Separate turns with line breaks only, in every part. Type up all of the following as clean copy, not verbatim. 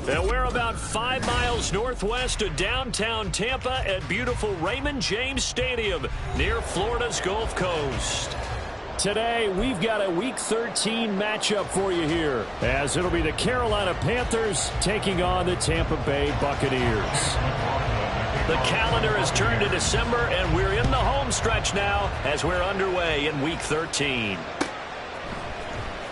And we're about 5 miles northwest of downtown Tampa at beautiful Raymond James Stadium near Florida's Gulf Coast. Today, we've got a Week 13 matchup for you here, as it'll be the Carolina Panthers taking on the Tampa Bay Buccaneers. The calendar has turned to December, and we're in the home stretch now as we're underway in Week 13.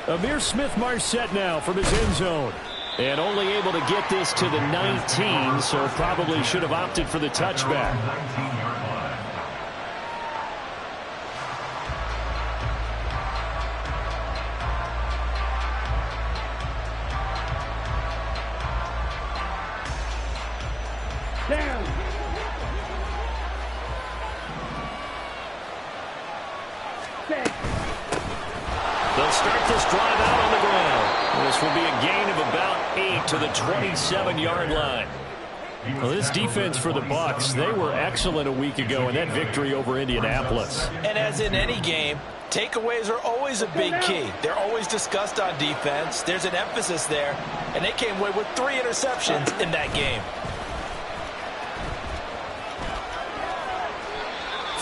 Amir Smith-Marset now from his end zone. And only able to get this to the 19, so probably should have opted for the touchback.
Down.
They'll start this drive out on the ground. This will be a gain of about 8 to the 27-yard line. Well, this defense for the Bucs, they were excellent a week ago in that victory over Indianapolis.
And as in any game, takeaways are always a big key. They're always discussed on defense. There's an emphasis there, and they came away with 3 interceptions in that game.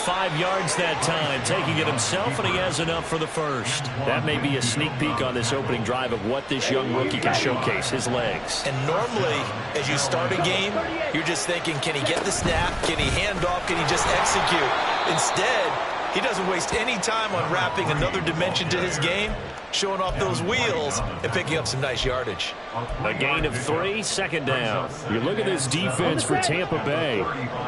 5 yards that time, taking it himself, and he has enough for the first. That may be a sneak peek on this opening drive of what this young rookie can showcase, his legs.
And normally, as you start a game, you're just thinking, can he get the snap? Can he hand off? Can he just execute? Instead, he doesn't waste any time on wrapping another dimension to his game, showing off those wheels and picking up some nice yardage.
A gain of 3, second down. You look at this defense for Tampa Bay.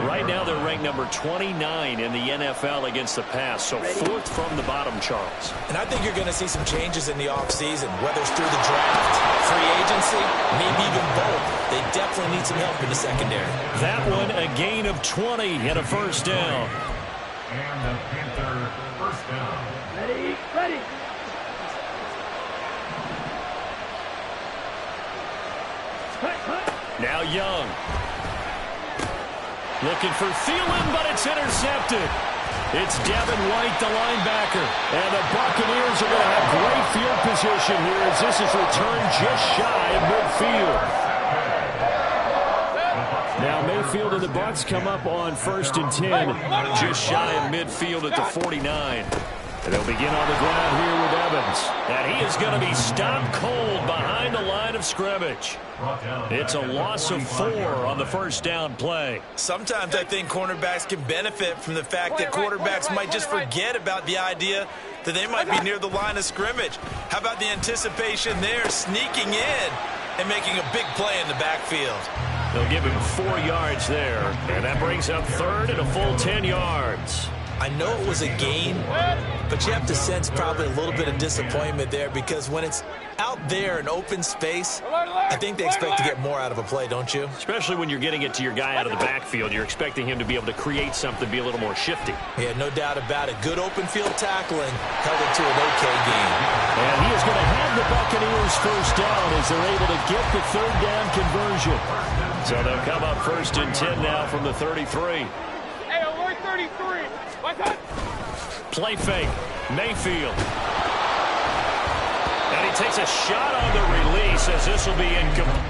Right now they're ranked number 29 in the NFL against the pass, so 4th from the bottom, Charles.
And I think you're going to see some changes in the offseason, whether it's through the draft, free agency, maybe even both. They definitely need some help in the secondary.
That one, a gain of 20 and a first down.
And the Panther first down. Ready.
Now Young. Looking for Thielen, but it's intercepted. It's Devin White, the linebacker. And the Buccaneers are going to have great field position here as this is returned just shy of midfield. Now Mayfield and the Bucs come up on 1st and 10, just shy of midfield at the 49. And they'll begin on the ground here with Evans. And he is going to be stopped cold behind the line of scrimmage. It's a loss of 4 on the first down play.
Sometimes I think cornerbacks can benefit from the fact that quarterbacks might just forget about the idea that they might be near the line of scrimmage. How about the anticipation there, sneaking in and making a big play in the backfield?
They'll give him 4 yards there, and that brings up 3rd and a full 10 yards.
I know it was a gain, but you have to sense probably a little bit of disappointment there because when it's out there in open space, I think they expect to get more out of a play, don't you?
Especially when you're getting it to your guy out of the backfield. You're expecting him to be able to create something, be a little more shifty.
Yeah, no doubt about it. Good open field tackling held it to an okay game.
And he is going to have the Buccaneers first down as they're able to get the 3rd down conversion. So they'll come up 1st and 10 now from the 33.
Hey, alert 33.
Play fake. Mayfield. And he takes a shot on the release as this will be incomplete.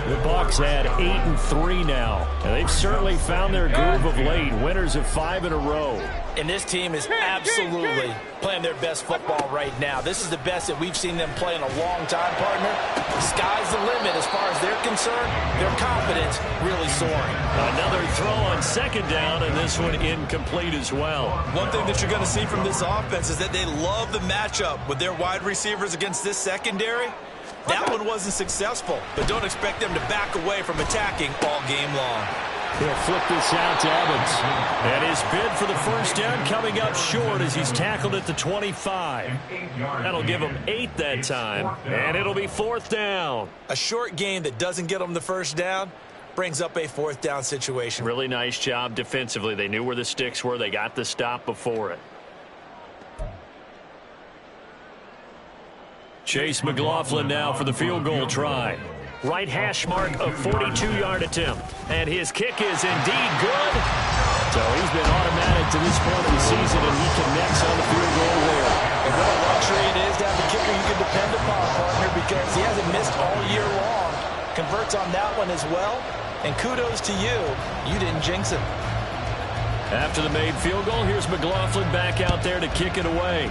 The Bucs had 8-3 now, and they've certainly found their groove of late. Winners of 5 in a row.
And this team is absolutely playing their best football right now. This is the best that we've seen them play in a long time, partner. The sky's the limit as far as they're concerned. Their confidence really soaring.
Another throw on 2nd down, and this one incomplete as well.
One thing that you're going to see from this offense is that they love the matchup with their wide receivers against this secondary. That one wasn't successful, but don't expect them to back away from attacking all game long.
He'll flip this out to Evans. And his bid for the first down coming up short as he's tackled at the 25. That'll give him 8 that time, and it'll be 4th down.
A short gain that doesn't get them the first down brings up a 4th down situation.
Really nice job defensively. They knew where the sticks were. They got the stop before it. Chase McLaughlin now for the field goal try. Right hash mark of 42-yard attempt. And his kick is indeed good. So he's been automatic to this point of the season, and he connects on the field goal there.
And what a luxury it is to have a kicker you can depend upon, partner, because he hasn't missed all year long. Converts on that one as well. And kudos to you. You didn't jinx him.
After the made field goal, here's McLaughlin back out there to kick it away.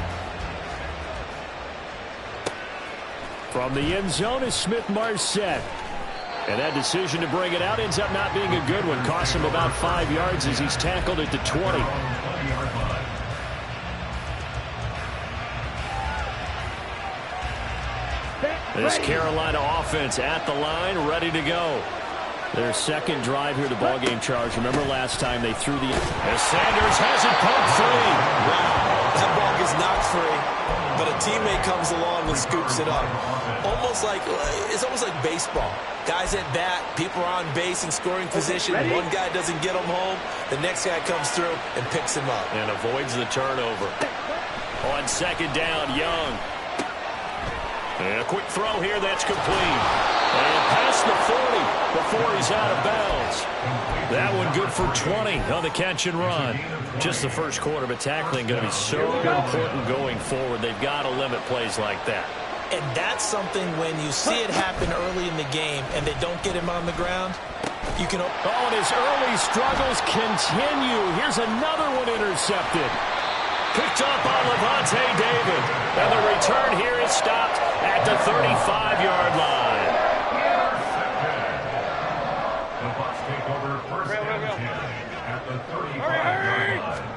From the end zone is Smith-Marset. And that decision to bring it out ends up not being a good one. Costs him about 5 yards as he's tackled at the 20. This Carolina offense at the line, ready to go. Their second drive here, the ballgame charge. Remember last time they threw the... As Sanders has it poked free.
Wow, that ball gets knocked free, but a teammate comes along and scoops it up. It's almost like baseball. Guys at bat, people are on base in scoring position. One guy doesn't get him home. The next guy comes through and picks him up.
And avoids the turnover. On second down, Young. And a quick throw here, that's complete. And past the 40 before he's out of bounds. That one good for 20 on the catch and run. Just the first quarter, but tackling going to be so important going forward. They've got to limit plays like that.
And that's something when you see it happen early in the game and they don't get him on the ground, you can...
Oh, and his early struggles continue. Here's another one intercepted. Picked up on Levante David. And the return here is stopped at the 35-yard line.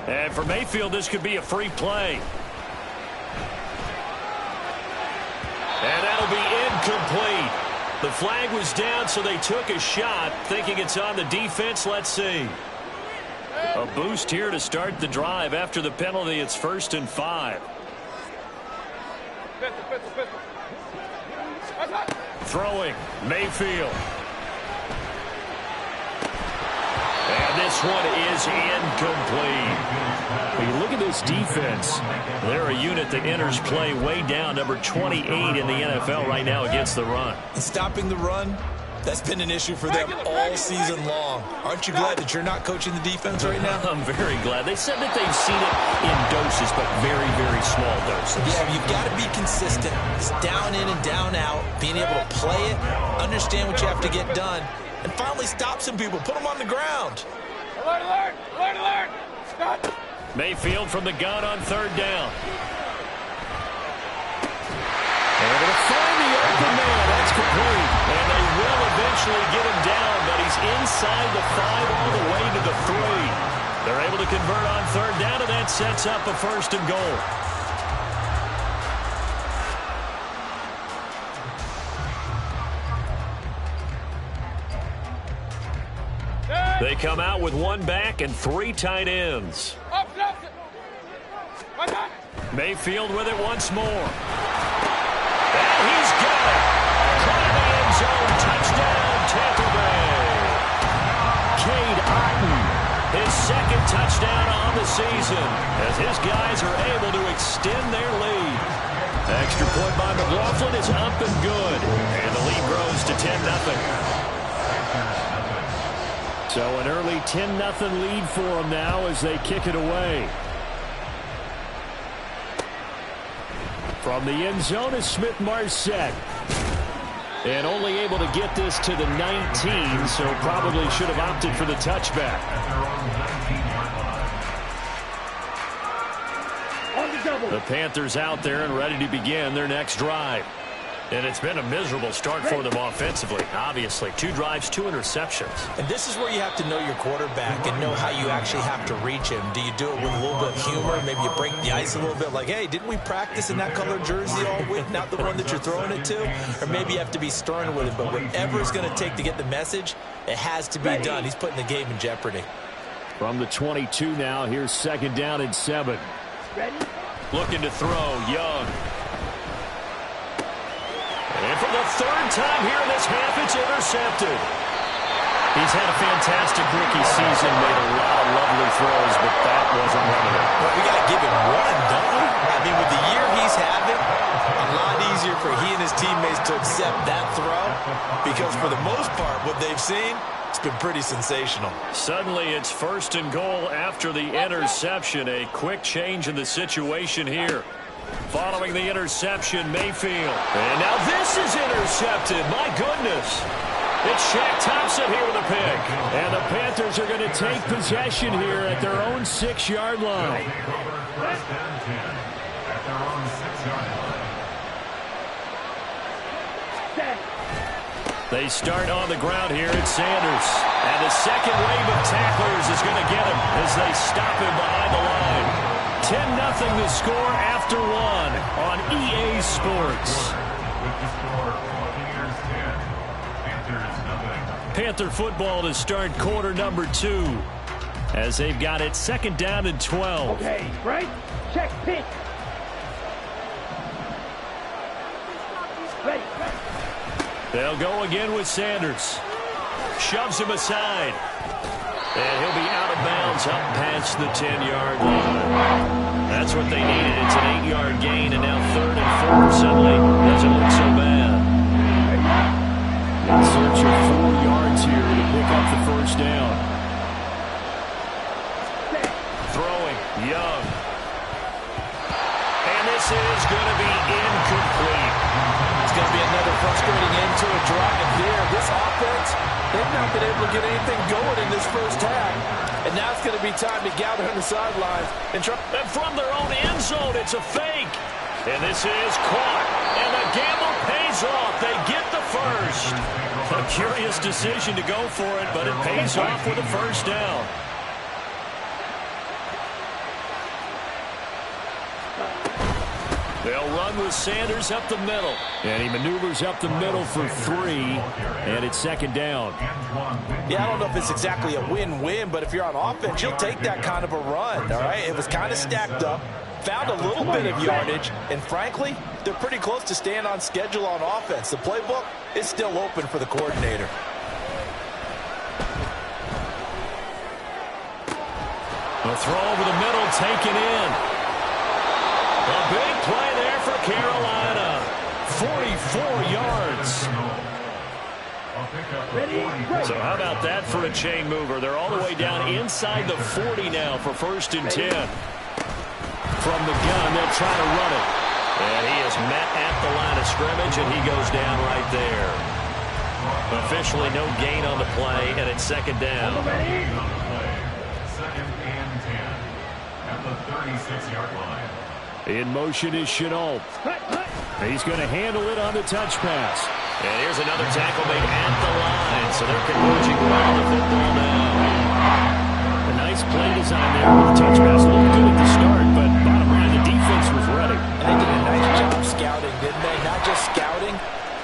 And for Mayfield, this could be a free play. And that'll be incomplete. The flag was down, so they took a shot, thinking it's on the defense. Let's see. A boost here to start the drive. After the penalty, it's 1st and 5. Throwing, Mayfield. And this one is incomplete. When you look at this defense, they're a unit that enters play way down, number 28 in the NFL right now against the run.
And stopping the run, that's been an issue for them all season long. Aren't you glad that you're not coaching the defense right now?
I'm very glad. They said that they've seen it in doses, but very, very small doses.
Yeah, you've got to be consistent. It's down in and down out, being able to play it, understand what you have to get done, and finally stop some people, put them on the ground.
Alert, alert, alert, alert. Stop.
Mayfield from the gun on 3rd down. And they're going to find the open man. That's complete. And they will eventually get him down, but he's inside the 5 all the way to the 3. They're able to convert on 3rd down, and that sets up a 1st and goal. They come out with 1 back and 3 tight ends. Mayfield with it once more. And he's got it. Caught in the end zone. Touchdown, Tampa Bay. Cade Otton, his 2nd touchdown on the season, as his guys are able to extend their lead. Extra point by McLaughlin is up and good. And the lead grows to 10-0. So an early 10-0 lead for them now as they kick it away. From the end zone is Smith-Marset. And only able to get this to the 19, so probably should have opted for the touchback. The Panthers out there and ready to begin their next drive. And it's been a miserable start for them offensively, obviously. 2 drives, 2 interceptions.
And this is where you have to know your quarterback and know how you actually have to reach him. Do you do it with a little bit of humor? Maybe you break the ice a little bit like, hey, didn't we practice in that color jersey all week, not the one that you're throwing it to? Or maybe you have to be stern with it. But whatever it's going to take to get the message, it has to be done. He's putting the game in jeopardy.
From the 22 now, here's 2nd down and 7. Looking to throw, Young. And for the 3rd time here in this half, it's intercepted. He's had a fantastic rookie season, made a lot of lovely throws, but that wasn't one of them.
Well, we got to give him one, don't we? I mean, with the year he's having, a lot easier for he and his teammates to accept that throw, because for the most part, what they've seen, it's been pretty sensational.
Suddenly, it's 1st and goal after the interception. A quick change in the situation here. Following the interception, Mayfield. And now this is intercepted. My goodness. It's Shaq Thompson here with a pick. And the Panthers are going to take possession here at their own 6-yard line.
First and 10 at their own 6-yard line.
They start on the ground here at Sanders. And the second wave of tacklers is going to get him as they stop him behind the line. 10-0 the score after one on EA Sports.
With the score, Buccaneers 10, Panthers 0.
Panther football to start quarter number 2 as they've got it 2nd down and 12.
Okay, right? Check, pitch. Ready.
They'll go again with Sanders. Shoves him aside. And he'll be out of bounds up past the 10-yard line. That's what they needed. It's an 8-yard gain, and now 3rd and 4 suddenly doesn't look so bad. In search of 4 yards here to pick up the first down. Throwing, Young. And this is going to be incomplete.
It's going to be another frustrating end to a drive here. This offense, they've not been able to get anything going in this first half. And now it's going to be time to gather on the sidelines. And
from their own end zone, it's a fake. And this is caught. And the gamble pays off. They get the first. A curious decision to go for it, but it pays off with a first down. They'll run with Sanders up the middle. And he maneuvers up the middle for 3. And it's 2nd down.
Yeah, I don't know if it's exactly a win-win, but if you're on offense, you'll take that kind of a run, all right? It was kind of stacked up, found a little bit of yardage, and frankly, they're pretty close to staying on schedule on offense. The playbook is still open for the coordinator.
A throw over the middle, taken in. A big play there for Carolina. 44 yards. So how about that for a chain mover? They're all the way down inside the 40 now for 1st and 10. From the gun, they'll try to run it. And he is met at the line of scrimmage, and he goes down right there. Officially no gain on the play, and it's 2nd down.
2nd and 10 at the 36-yard line.
In motion is Chenault. He's going to handle it on the touch pass. And here's another tackle made at the line. So they're converging around the football now. A nice play design there with the touch pass. Looked good at the start, but bottom line, the defense was ready.
And they did a nice job scouting, didn't they? Not just scouting,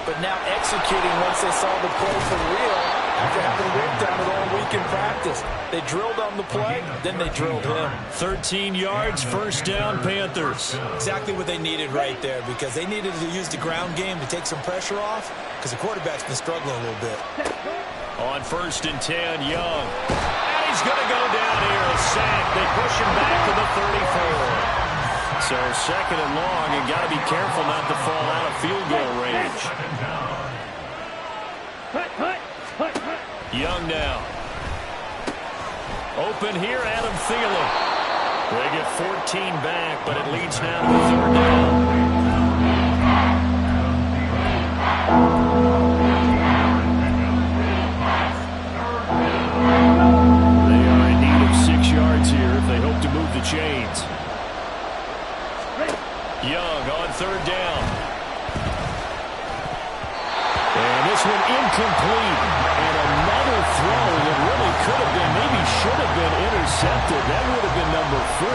but now executing once they saw the play for real after having worked on it all week in practice. They drilled on the play, then they drilled him.
13 yards, 1st down, Panthers.
Exactly what they needed right there, because they needed to use the ground game to take some pressure off, because the quarterback's been struggling a little bit.
On 1st and 10, Young. And he's going to go down here, a sack. They push him back to the 34. So 2nd and long, and got to be careful not to fall out of field goal range. Young now. Open here, Adam Thielen. They get 14 back, but it leads now to the 3rd down. They are in need of 6 yards here if they hope to move the chains. Young on 3rd down. And this one incomplete. And another throw that really could have been, maybe should have been intercepted. That would have been number 4.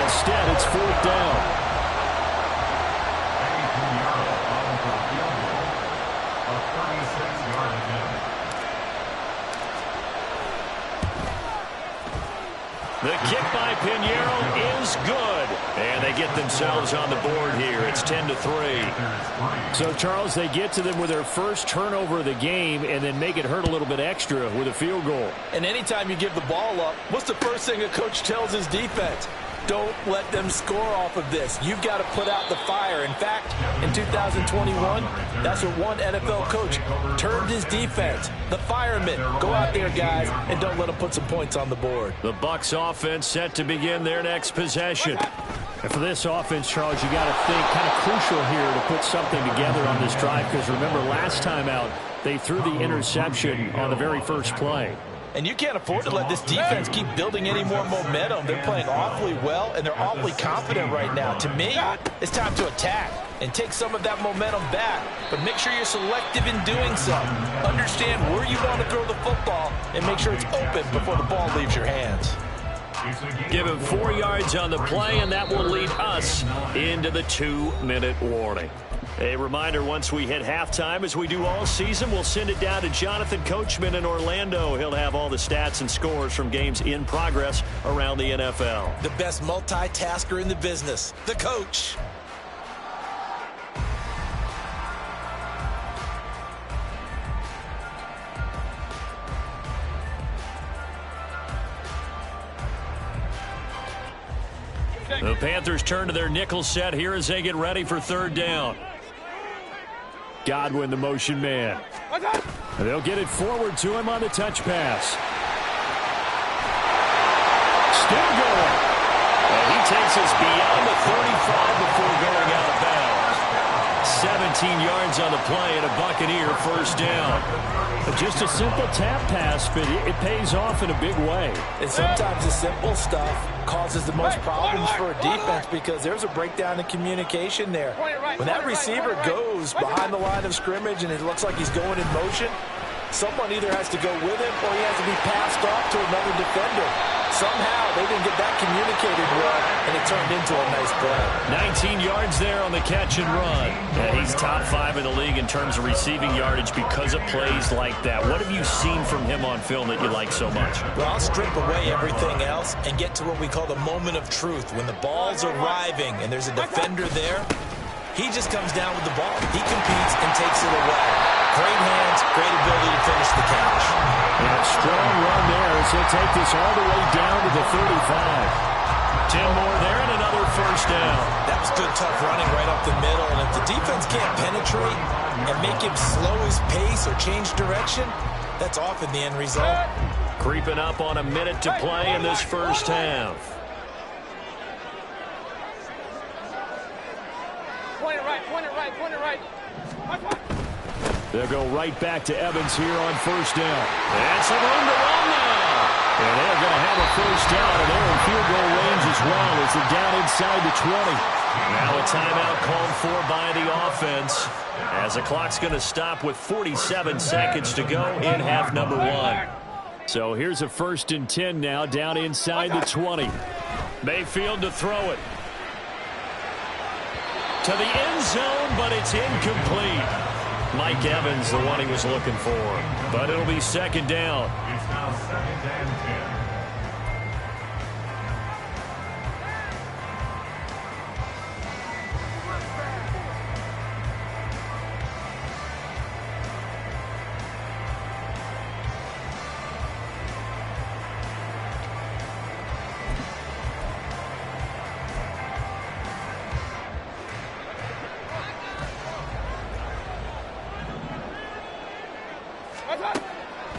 Instead, it's 4th down. The kick by Pinheiro is good. And they get themselves on the board here. It's 10-3. So, Charles, they get to them with their first turnover of the game and then make it hurt a little bit extra with a field goal.
And anytime you give the ball up, what's the first thing a coach tells his defense? Don't let them score off of this. You've got to put out the fire. In fact, in 2021, that's what one NFL coach termed his defense. The firemen. Go out there, guys, and don't let them put some points on the board.
The Bucs offense set to begin their next possession. And for this offense, Charles, you got to think kind of crucial here to put something together on this drive, because remember last time out they threw the interception on the very first play.
And you can't afford to let this defense keep building any more momentum. They're playing awfully well, and they're awfully confident right now. To me, it's time to attack and take some of that momentum back. But make sure you're selective in doing so. Understand where you want to throw the football and make sure it's open before the ball leaves your hands.
Give him 4 yards on the play, and that will lead us into the 2-minute warning. A reminder, once we hit halftime, as we do all season, we'll send it down to Jonathan Coachman in Orlando. He'll have all the stats and scores from games in progress around the NFL.
The best multitasker in the business, the coach.
The Panthers turn to their nickel set here as they get ready for third down. Godwin, the motion man. They'll get it forward to him on the touch pass. Still going. And he takes us beyond the 35 before going out of bounds. 17 yards on the play and a Buccaneer first down. Just a simple tap pass, but it pays off in a big way.
And sometimes the simple stuff causes the most problems for a defense because there's a breakdown in communication there. When that receiver goes behind the line of scrimmage and it looks like he's going in motion, someone either has to go with him or he has to be passed off to another defender. Somehow they didn't get that communicated well, and it turned into a nice play. 19 yards there on the catch and run.
Yeah, he's top 5 in the league in terms of receiving yardage because of plays like that. What have you seen from him on film that you like so much?
Well, I'll strip away everything else and get to what we call the moment of truth. When the ball's arriving and there's a defender there, he just comes down with the ball. He competes and takes it away. Great hands, great ability to finish the catch.
And a strong run there as he'll take this all the way down to the 35. 10 more there and another first down.
That was good, tough running right up the middle. And if the defense can't penetrate and make him slow his pace or change direction, that's often the end result.
Creeping up on a minute to play in this first half.
Point it right, point it right, point it right.
They'll go right back to Evans here on first down. And some room to run now. And they're going to have a first down, and they're in field goal range as well as they're down inside the 20. Now a timeout called for by the offense as the clock's going to stop with 47 seconds to go in half number 1. So here's a 1st and 10 now down inside the 20. Mayfield to throw it. To the end zone, but it's incomplete. Mike Evans, the one he was looking for. But it'll be second down.
It's now 2nd and 10.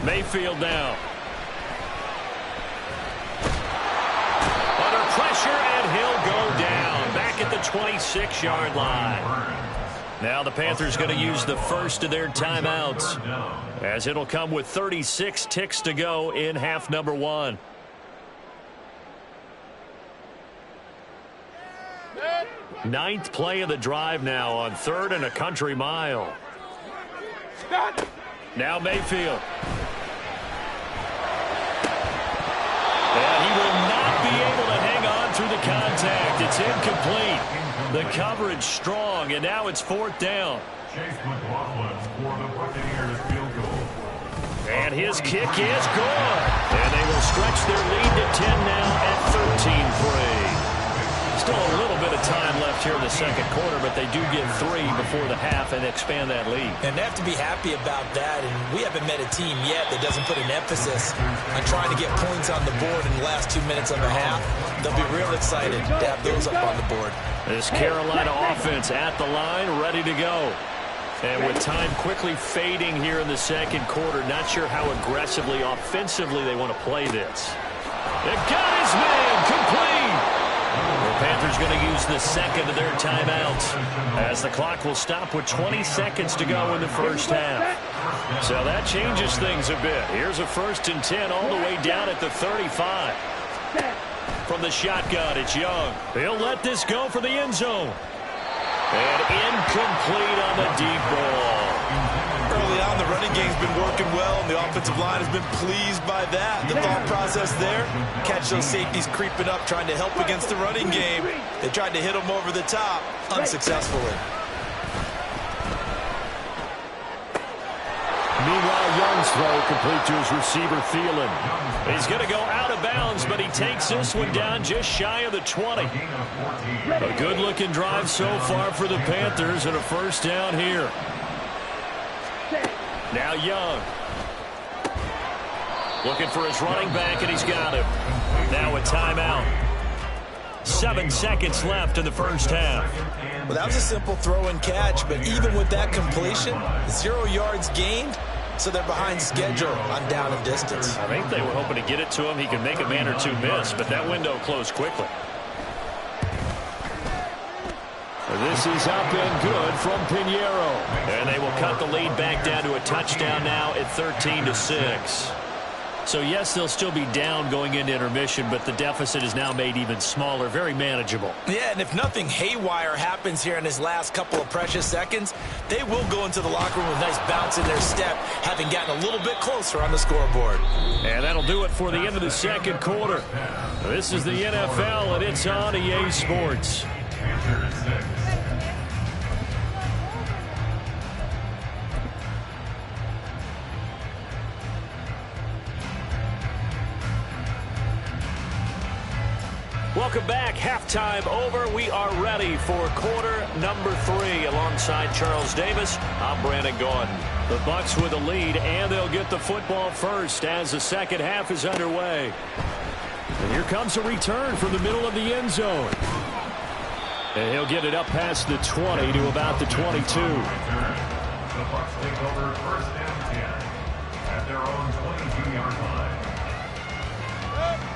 Mayfield now. Under pressure, and he'll go down. Back at the 26-yard line. Now the Panthers going to use the first of their timeouts, as it'll come with 36 ticks to go in half number 1. Ninth play of the drive now on 3rd and a country mile. Now Mayfield. And he will not be able to hang on through the contact. It's incomplete. The coverage strong, and now it's 4th down.
Chase McLaughlin for the Buccaneers field goal.
And his kick is good. And they will stretch their lead to 10 now at 13-3. Still a little bit of time left here in the second quarter, but they do get 3 before the half and expand that lead.
And they have to be happy about that. And we haven't met a team yet that doesn't put an emphasis on trying to get points on the board in the last 2 minutes of a half. They'll be real excited to have those up on the board.
This Carolina offense at the line, ready to go. And with time quickly fading here in the second quarter, not sure how aggressively, offensively they want to play this. They've got his man complete. Panthers going to use the second of their timeouts as the clock will stop with 20 seconds to go in the first half. So that changes things a bit. Here's a 1st and 10 all the way down at the 35. From the shotgun, it's Young. He'll let this go for the end zone. And incomplete on the deep ball.
Early on, the running game's been working well, and the offensive line has been pleased by that. The thought process there, catch those safeties creeping up, trying to help against the running game. They tried to hit them over the top, unsuccessfully.
Meanwhile, Young's throw complete to his receiver, Thielen. He's going to go out of bounds, but he takes this one down just shy of the 20. A good-looking drive so far for the Panthers, and a first down here. Now Young. Looking for his running back, and he's got him. Now a timeout. 7 seconds left in the first half.
Well, that was a simple throw and catch, but even with that completion, 0 yards gained, so they're behind schedule on down and distance.
I think they were hoping to get it to him. He could make a man or two miss, but that window closed quickly. This is up and good from Pinheiro. And they will cut the lead back down to a touchdown now at 13-6. So, yes, they'll still be down going into intermission, but the deficit is now made even smaller, very manageable.
Yeah, and if nothing haywire happens here in his last couple of precious seconds, they will go into the locker room with a nice bounce in their step, having gotten a little bit closer on the scoreboard.
And that'll do it for the end of the second quarter. This is the NFL, and it's on EA Sports. Welcome back. Halftime over. We are ready for quarter number 3. Alongside Charles Davis, I'm Brandon Gordon. The Bucs with a lead, and they'll get the football first as the second half is underway. And here comes a return from the middle of the end zone. And he'll get it up past the 20 to about the 22.
The Bucs take over 1st and 10 at their own 22-yard line.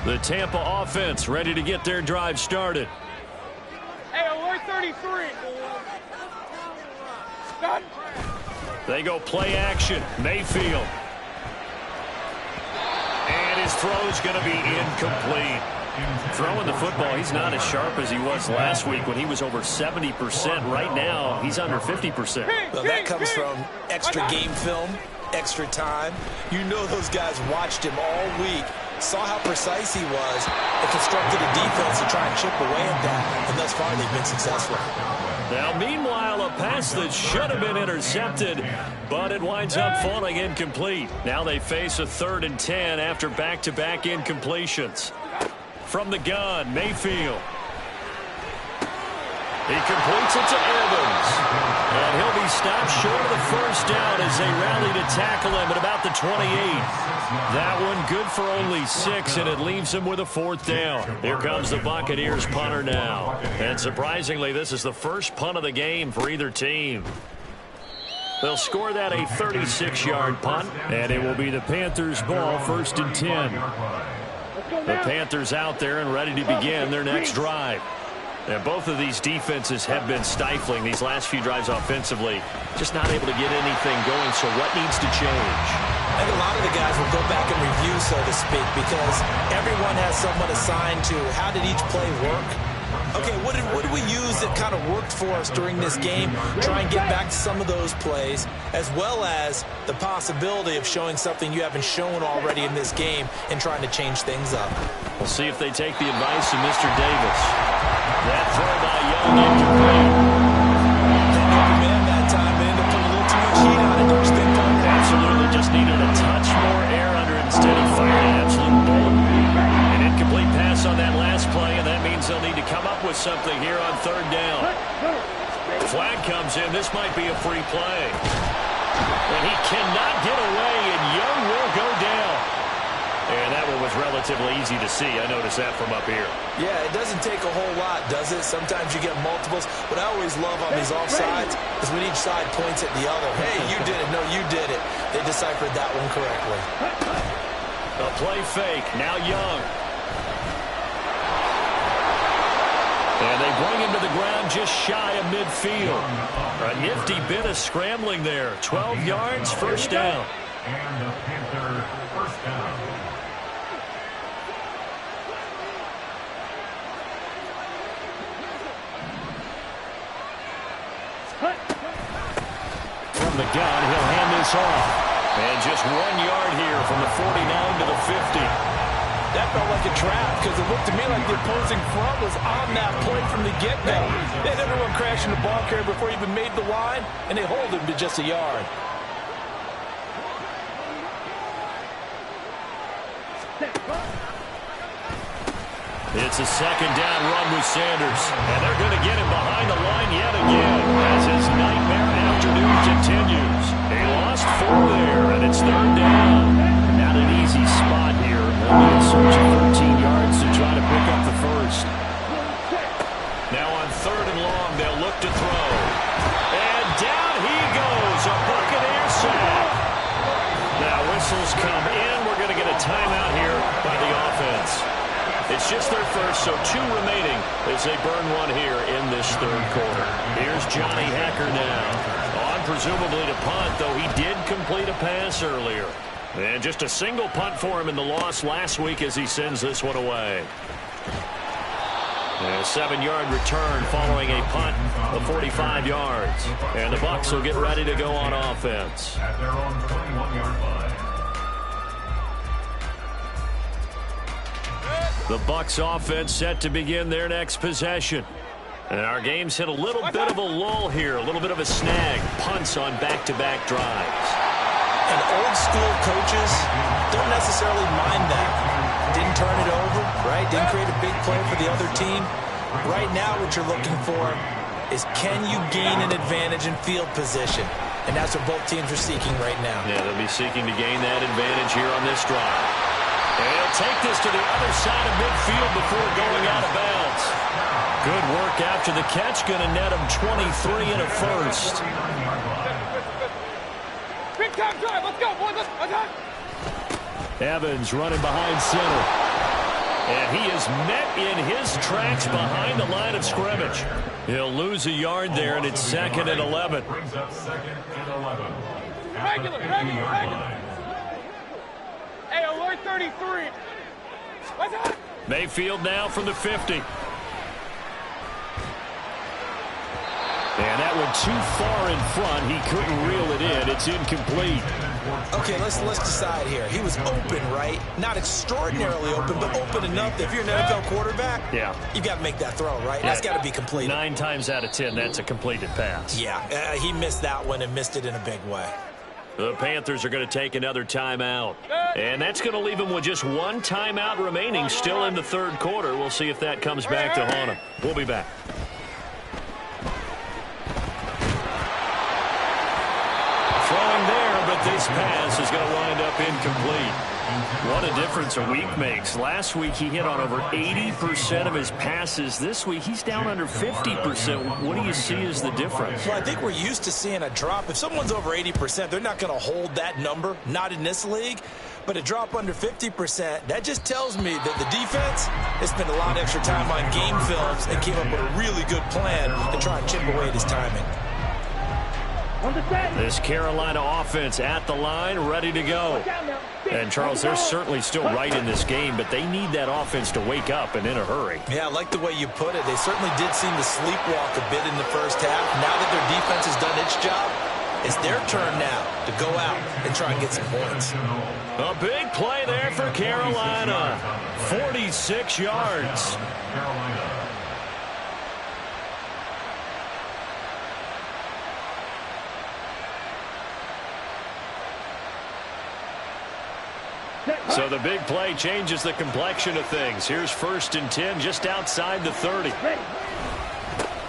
The Tampa offense ready to get their drive started.
Hey, alert 33. Done.
They go play action. Mayfield. And his throw's going to be incomplete. Throwing the football, he's not as sharp as he was last week when he was over 70%. Right now, he's under 50%.
Well, that comes from extra game film, extra time. You know those guys watched him all week, saw how precise he was, and constructed a defense to try and chip away at that. And thus far, they've been successful.
Now, meanwhile, a pass that should have been intercepted, but it winds up falling incomplete. Now they face a 3rd and 10 after back-to-back incompletions. From the gun, Mayfield. He completes it to Evans. And he'll be stopped short of the first down as they rally to tackle him at about the 28. That one good for only 6, and it leaves him with a 4th down. Here comes the Buccaneers punter now. And surprisingly, this is the first punt of the game for either team. They'll score that a 36-yard punt, and it will be the Panthers' ball, 1st and 10. The Panthers out there and ready to begin their next drive. And both of these defenses have been stifling these last few drives offensively. Just not able to get anything going, so what needs to change?
I think a lot of the guys will go back and review, so to speak, because everyone has someone assigned to how did each play work. Okay, what did we use that kind of worked for us during this game? Try and get back to some of those plays, as well as the possibility of showing something you haven't shown already in this game and trying to change things up.
We'll see if they take the advice of Mr. Davis. That throw by Young incomplete.
They knew command that time, but ended up putting a little too much heat on it, don't you think, Tom?
Absolutely, just needed a touch more air under it. Instead, he fired an absolute bullet. An incomplete pass on that last play, and that means they'll need to come up with something here on 3rd down. Flag comes in. This might be a free play. And he cannot get away, and Young will go down. And that one was relatively easy to see. I noticed that from up here.
Yeah, it doesn't take a whole lot, does it? Sometimes you get multiples. What I always love on these offsides is when each side points at the other. Hey, you did it. No, you did it. They deciphered that one correctly.
A play fake. Now Young. And they bring him to the ground just shy of midfield. A nifty bit of scrambling there. 12 yards, first down.
And the Panther first down.
From the gun, he'll hand this off. And just 1 yard here from the 49 to the 50.
That felt like a trap because it looked to me like the opposing front was on that play from the get-go. They had everyone crashing the ball carrier before he even made the line, and they hold him to just a yard.
It's a second down run with Sanders. And they're going to get him behind the line yet again as his nightmare afternoon continues. He lost 4 there, and it's third down. Not an easy spot here. Only in search of 13 yards to try to pick up the first. Now on third and long, they'll look to throw. And down he goes, a Buccaneer sack. Now whistles come in. We're going to get a timeout here by the offense. It's just their first, so 2 remaining as they burn one here in this third quarter. Here's Johnny Hacker now. On presumably to punt, though he did complete a pass earlier. And just a single punt for him in the loss last week as he sends this one away. And a 7-yard return following a punt of 45 yards. And the Bucs will get ready to go on offense.
At their own 21-yard line.
The Bucs offense set to begin their next possession. And our game's hit a little bit of a lull here, a little bit of a snag. Punts on back-to-back drives.
And old school coaches don't necessarily mind that. Didn't turn it over, right? Didn't create a big play for the other team. Right now what you're looking for is can you gain an advantage in field position? And that's what both teams are seeking right now.
Yeah, they'll be seeking to gain that advantage here on this drive. And he'll take this to the other side of midfield before going out of bounds. Good work after the catch. Going to net him 23 and a first.
Big time drive. Let's go, boys. Let's go.
Evans running behind center. And he is met in his tracks behind the line of scrimmage. He'll lose a yard there, and it's second and 11.
Brings up second and 11.
Regular. Hey, alert 33. Let's go.
Mayfield now from the 50. And that one too far in front. He couldn't reel it in. It's incomplete.
Okay, let's decide here. He was open, right? Not extraordinarily open, but open enough that if you're an NFL quarterback,
yeah,
you got to make that throw, right? That's got to be completed.
9 times out of 10, that's a completed pass.
Yeah, he missed that one and missed it in a big way.
The Panthers are going to take another timeout. And that's going to leave them with just 1 timeout remaining still in the third quarter. We'll see if that comes back to haunt them. We'll be back. Throwing there, but this pass is going to wind up incomplete. What a difference a week makes. Last week he hit on over 80% of his passes. This week he's down under 50%. What do you see as the difference?
Well, I think we're used to seeing a drop. If someone's over 80%, they're not going to hold that number, not in this league. But a drop under 50%, that just tells me that the defense has spent a lot of extra time on game films and came up with a really good plan to try and chip away at his timing.
This Carolina offense at the line, ready to go. And, Charles, they're certainly still right in this game, but they need that offense to wake up and in a hurry.
Yeah, I like the way you put it. They certainly did seem to sleepwalk a bit in the first half. Now that their defense has done its job, it's their turn now to go out and try and get some points.
A big play there for Carolina. 46 yards. So the big play changes the complexion of things. Here's 1st and 10 just outside the 30.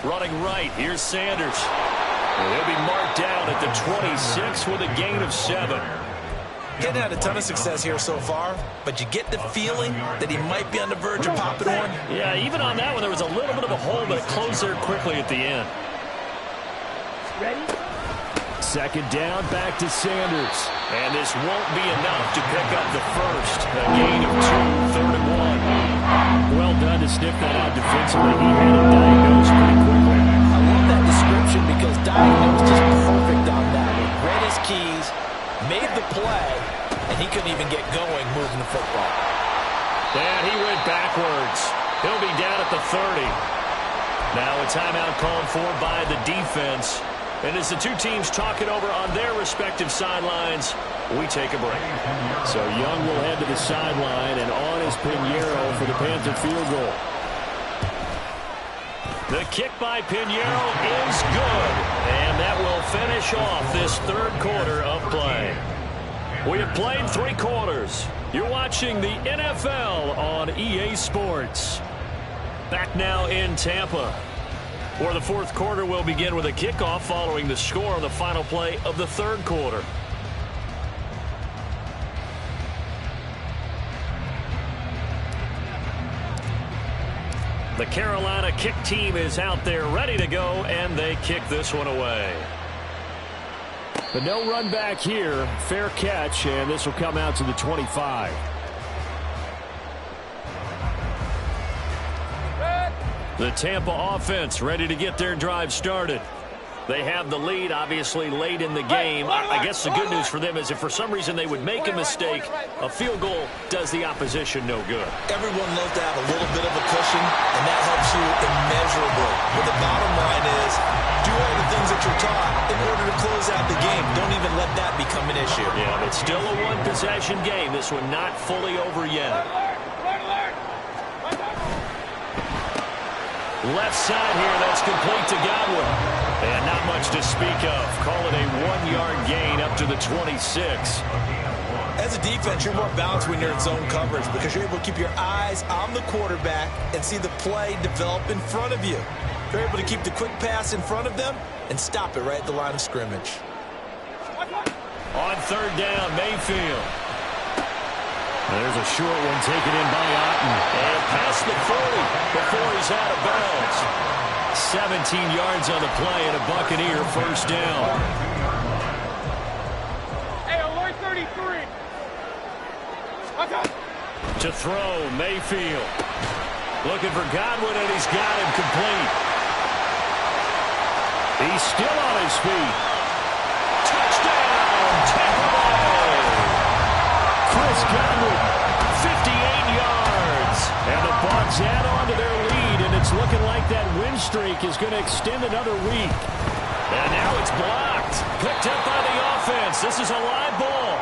Running right, here's Sanders. And he'll be marked down at the 26 with a gain of 7.
Getting had a ton of success here so far, but you get the feeling that he might be on the verge of popping one.
Yeah, even on that one, there was a little bit of a hole, but it closed there quickly at the end.
Ready?
Second down, back to Sanders. And this won't be enough to pick up the first. A gain of 2, 3rd and 1. Well done to sniff that out defensively. He had it diagnosed pretty quickly.
I love that description because diagnosed is perfect on that one. Read his keys, made the play, and he couldn't even get going moving the football.
And he went backwards. He'll be down at the 30. Now a timeout called for by the defense. And as the two teams talk it over on their respective sidelines, we take a break. So Young will head to the sideline, and on is Pinheiro for the Panther field goal. The kick by Pinheiro is good, and that will finish off this third quarter of play. We have played 3 quarters. You're watching the NFL on EA Sports. Back now in Tampa, where the fourth quarter will begin with a kickoff following the score on the final play of the third quarter. The Carolina kick team is out there ready to go, and they kick this one away. But no run back here. Fair catch, and this will come out to the 25. The Tampa offense ready to get their drive started. They have the lead, obviously, late in the game. I guess the good news for them is if for some reason they would make a mistake, a field goal does the opposition no good.
Everyone loves to have a little bit of a cushion, and that helps you immeasurably. But the bottom line is, do all the things that you're taught in order to close out the game. Don't even let that become an issue.
Yeah, but still a one-possession game. This one not fully over yet. Left side here, that's complete to Godwin. And not much to speak of. Call it a 1-yard gain up to the 26.
As a defense, you're more balanced when you're in zone coverage because you're able to keep your eyes on the quarterback and see the play develop in front of you. You're able to keep the quick pass in front of them and stop it right at the line of scrimmage.
On third down, Mayfield. There's a short one taken in by Otten. And past the 40 before he's out of bounds. 17 yards on the play and a Buccaneer first down.
Hey, alert 33.
To throw, Mayfield. Looking for Godwin, and he's got him complete. He's still on his feet. Touchdown, Tampa Bay. Chris Godwin, 58 yards. And the Bucs add on to their lead, and it's looking like that win streak is going to extend another week. And now it's blocked. Picked up by the offense. This is a live ball.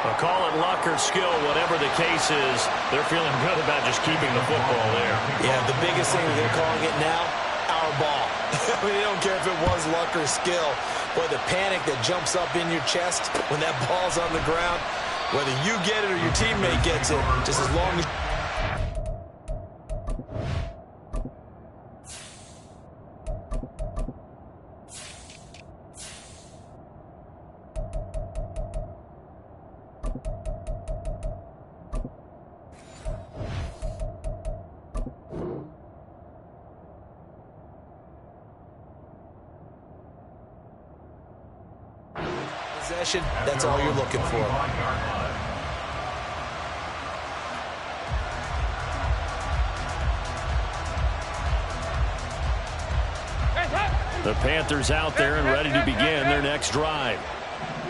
I'll call it luck or skill, whatever the case is. They're feeling good about just keeping the football there.
Yeah, the biggest thing they're calling it now, our ball. I mean, they don't care if it was luck or skill. Boy, the panic that jumps up in your chest when that ball's on the ground, whether you get it or your teammate gets it, just as long as... possession, that's all you're looking for.
The Panthers out there and ready to begin their next drive.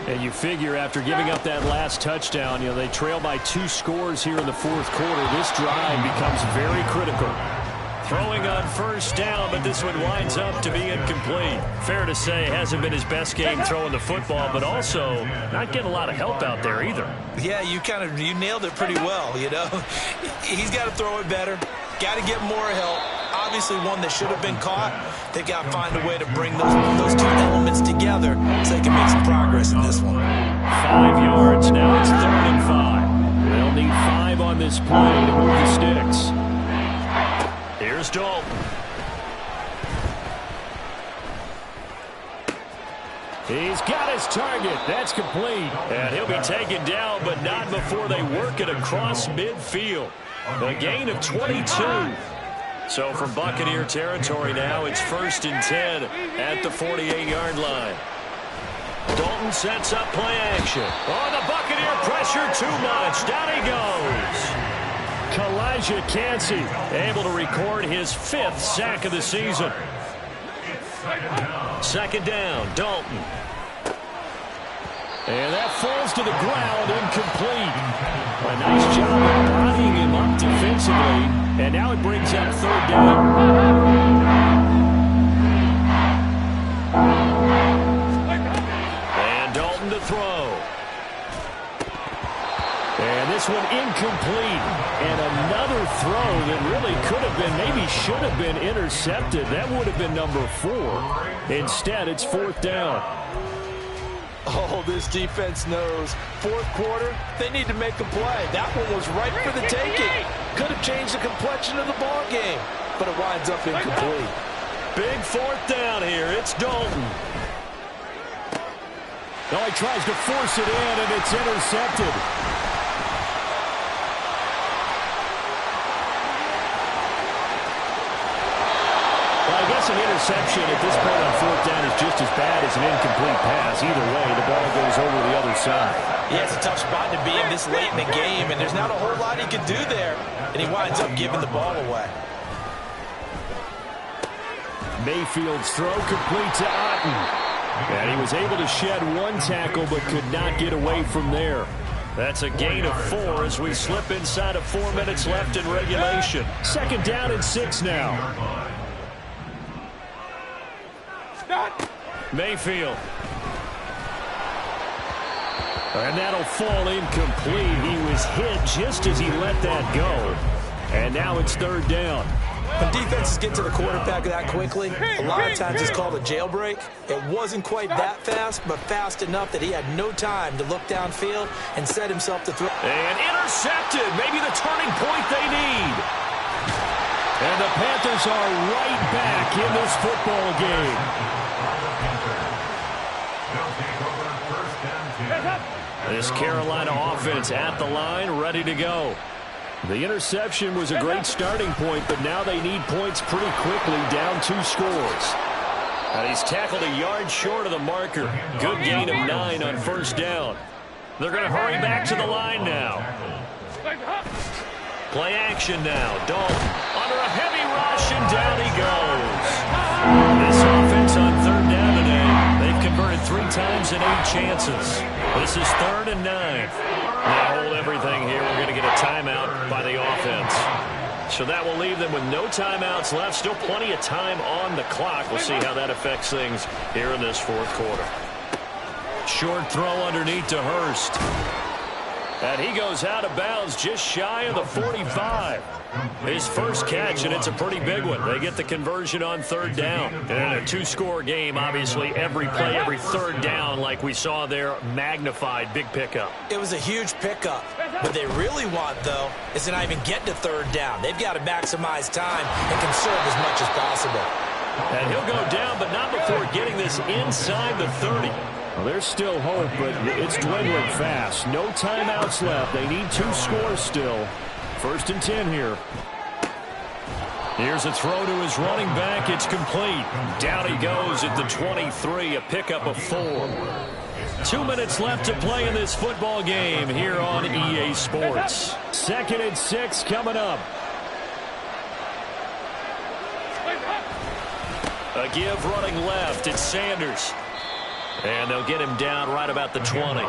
And you figure after giving up that last touchdown, you know, they trail by 2 scores here in the fourth quarter. This drive becomes very critical. Throwing on first down, but this one winds up to be incomplete. Fair to say, hasn't been his best game throwing the football, but also not getting a lot of help out there either.
Yeah, you nailed it pretty well, you know. He's got to throw it better. Got to get more help. Obviously one that should have been caught. They've got to find a way to bring those two elements together so they can make some progress in this one.
5 yards. Now it's 3rd and 5. They'll need 5 on this play to move the sticks. Here's Dalton. He's got his target. That's complete. And he'll be taken down, but not before they work it across midfield. A gain of 22. So from Buccaneer territory now, it's 1st and 10 at the 48-yard line. Dalton sets up play action. Oh, the Buccaneer pressure too much. Down he goes. Kalijah Cansey able to record his 5th sack of the season. Second down, Dalton. And that falls to the ground, incomplete. A nice job of bodying him up defensively. And now it brings up third down. And Dalton to throw. And this one incomplete. And another throw that really could have been, maybe should have been intercepted. That would have been number 4. Instead, it's fourth down.
Oh, this defense knows. Fourth quarter, they need to make a play. That one was right for the taking. Could have changed the complexion of the ball game, but it winds up incomplete.
Big fourth down here. It's Dalton. Oh, he tries to force it in, and it's intercepted. An interception at this point on fourth down is just as bad as an incomplete pass. Either way, the ball goes over the other side.
Yeah, it's a tough spot to be in this late in the game, and there's not a whole lot he can do there. And he winds up giving the ball away.
Mayfield's throw complete to Otten. And he was able to shed one tackle but could not get away from there. That's a gain of 4 as we slip inside of 4 minutes left in regulation. Second down and 6 now. Mayfield. And that'll fall incomplete. He was hit just as he let that go. And now it's third down.
When defenses get to the quarterback that quickly, a lot of times it's called a jailbreak. It wasn't quite that fast, but fast enough that he had no time to look downfield and set himself to throw.
And intercepted. Maybe the turning point they need. And the Panthers are right back in this football game. This Carolina offense at the line, ready to go. The interception was a great starting point, but now they need points pretty quickly, down 2 scores. And he's tackled a yard short of the marker. Good gain of 9 on first down. They're going to hurry back to the line now. Play action now. Dalton under a heavy rush, and down he goes. This offense on third down today, they've converted 3 times in 8 chances. This is 3rd and 9. Now hold everything here. We're going to get a timeout by the offense. So that will leave them with no timeouts left. Still plenty of time on the clock. We'll see how that affects things here in this fourth quarter. Short throw underneath to Hurst. And he goes out of bounds just shy of the 45. His first catch, and it's a pretty big one. They get the conversion on third down. And a 2-score game, obviously, every play, every third down, like we saw there, magnified, big pickup.
It was a huge pickup. What they really want, though, is to not even get to third down. They've got to maximize time and conserve as much as possible.
And he'll go down, but not before getting this inside the 30. Well, there's still hope, but it's dwindling fast. No timeouts left. They need 2 scores still. 1st and 10 here. Here's a throw to his running back. It's complete. Down he goes at the 23, a pickup of 4. 2 minutes left to play in this football game here on EA Sports. 2nd and 6 coming up. A give running left. It's Sanders. And they'll get him down right about the 20.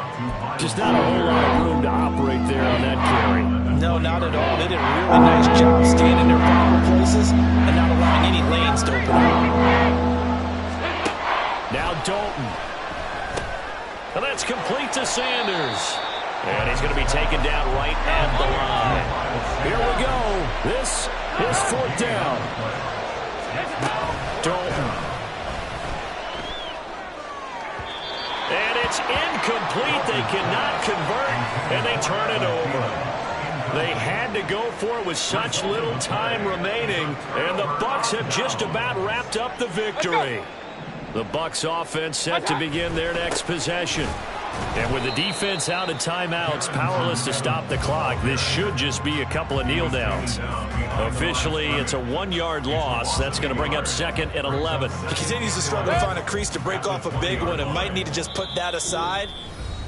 Just not a whole lot of room to operate there on that carry.
No, not at all. They did a really nice job staying in their proper places and not allowing any lanes to open up.
Now Dalton. And that's complete to Sanders. And he's going to be taken down right at the line. Here we go. This is fourth down. Dalton. And it's incomplete. They cannot convert, and they turn it over. They had to go for it with such little time remaining, and the Bucs have just about wrapped up the victory. The Bucs offense set to begin their next possession. And with the defense out of timeouts, powerless to stop the clock, this should just be a couple of kneel downs. Officially, it's a 1-yard loss. That's going to bring up 2nd and 11.
He continues to struggle to find a crease to break off a big one and might need to just put that aside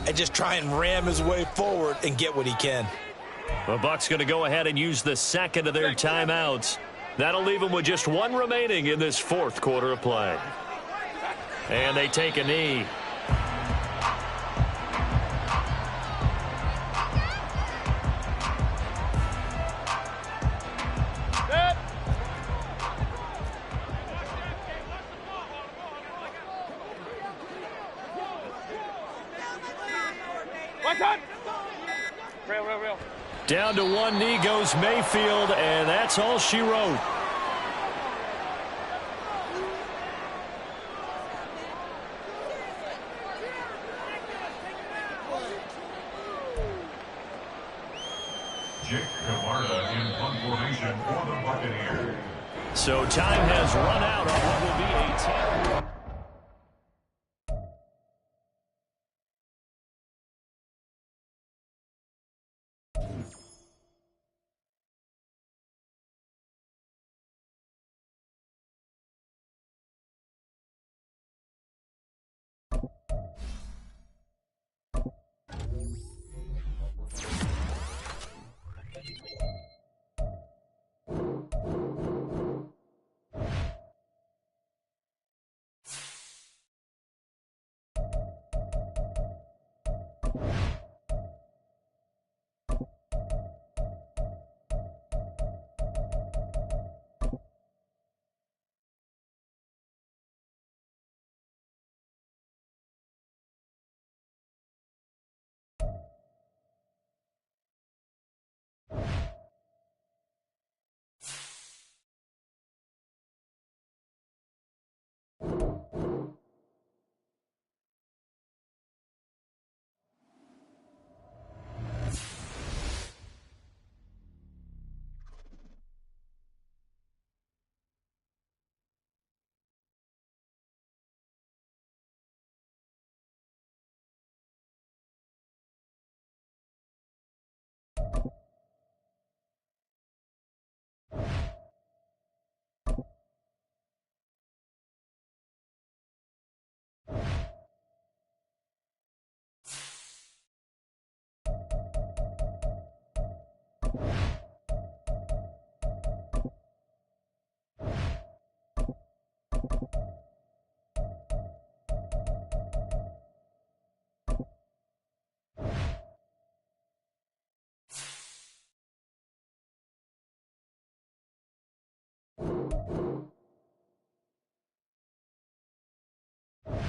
and just try and ram his way forward and get what he can.
The Bucs going to go ahead and use the second of their timeouts. That'll leave them with just one remaining in this fourth quarter of play. And they take a knee. Down to one knee goes Mayfield, and that's all she wrote.
Jake Camarda in punt formation for the Buccaneers.
So time has run out on what will be a 10.